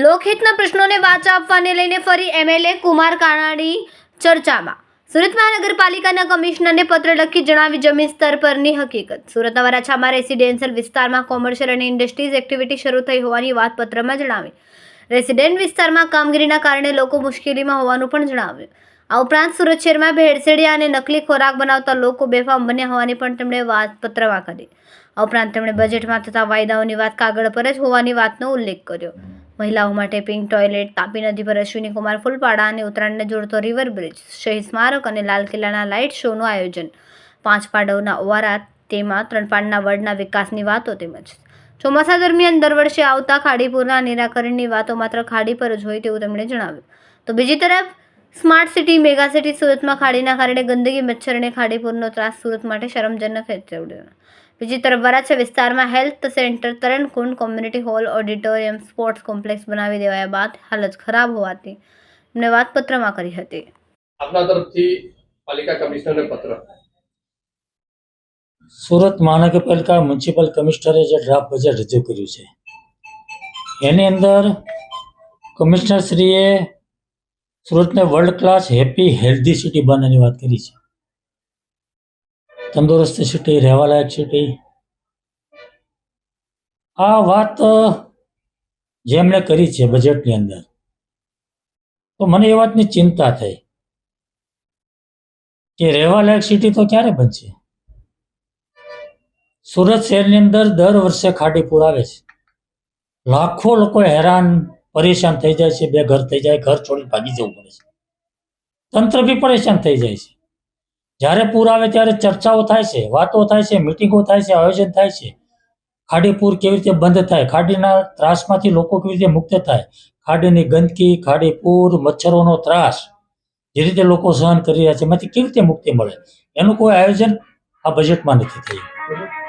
લોકહિતના પ્રશ્નોને વાચા આપવાને લઈને ફરી એમએલએ કુમાર કાનાણી ચર્ચામાં. સુરત મહાનગરપાલિકાના કમિશનરને પત્ર લખી જણાવી જમીન સ્તર પરની હકીકત. સુરતના વરાછામાં રેસિડેન્શિયલ વિસ્તારમાં કોમર્શિયલ અને ઇન્ડસ્ટ્રીઝ એક્ટિવિટી શરૂ થઈ હોવાની વાત પત્રમાં જણાવી. રેસિડેન્ટ વિસ્તારમાં કામગીરીના કારણે લોકો મુશ્કેલીમાં હોવાનું પણ જણાવ્યું. આ ઉપરાંત સુરત શહેરમાં ભેળસેળિયા અને નકલી ખોરાક બનાવતા લોકો બેફામ બન્યા હોવાની પણ તેમણે વાત પત્રમાં કરી. આ ઉપરાંત તેમણે બજેટમાં થતા વાયદાઓની વાત કાગળ પર જ હોવાની વાતનો ઉલ્લેખ કર્યો. મહિલાઓ માટે પિંક ટોયલેટ, તાપી નદી પર અશ્વિની કુમાર ફૂલપાડા અને ઉત્તરાયણને જોડતો રિવર બ્રિજ, શહીદ સ્મારક અને લાલ કિલ્લાના લાઇટ શોનું આયોજન, 5 પાડવના ઓવારા, તેમાં 3 પાનના વડના વિકાસની વાતો તેમજ ચોમાસા દરમિયાન દર વર્ષે આવતા ખાડીપુરના નિરાકરણની વાતો માત્ર ખાડી પર જ હોય તેવું તેમણે જણાવ્યું. તો બીજી તરફ સ્માર્ટ સિટી, મેગા સિટી સુરતમાં ખાડીના કારણે ગંદકી, મચ્છર અને ખાડીપુરનો ત્રાસ સુરત માટે શરમજનક છે. બીજી તરફ વરાછા વિસ્તારમાં હેલ્થ સેન્ટર, તરણકુંડ, community hall, auditorium, sports complex બનાવી દેવાયા બાદ હાલત ખરાબ હોવાથી એમને વાતપત્રમાં કરી હતી. આપના તરફથી પાલિકા કમિશનરને પત્ર. સુરત મહાનગરપાલિકા મ્યુનિસિપલ કમિશનરે જે ડ્રાફ્ટ બજેટ રજૂ કર્યું છે એની અંદર કમિશનરશ્રીએ સુરતને world class happy healthy city બનાવવાની વાત કરી છે. તંદુરસ્ત સિટી, રહેવાલાયક સિટી, આ વાત જેમણે કરી છે બજેટની અંદર, તો મને એ વાતની ચિંતા થઈ કે રહેવાલાયક સિટી તો ક્યારે બનશે. સુરત શહેરની અંદર દર વર્ષે ખાડીપુર આવે છે, લાખો લોકો હેરાન પરેશાન થઈ જાય છે, બેઘર થઈ જાય, ઘર છોડી ભાગી જવું પડે છે, તંત્ર બી પરેશાન થઈ જાય છે. જ્યારે પૂર આવે ત્યારે ચર્ચાઓ થાય છે, વાતો થાય છે, મિટિંગો થાય છે, આયોજન થાય છે. ખાડીપુર કેવી રીતે બંધ થાય, ખાડીના ત્રાસમાંથી લોકો કેવી રીતે મુક્ત થાય, ખાડીની ગંદકી, ખાડીપુર, મચ્છરોનો ત્રાસ જે રીતે લોકો સહન કરી રહ્યા છે એમાંથી કેવી રીતે મુક્તિ મળે, એનું કોઈ આયોજન આ બજેટમાં નથી થયું.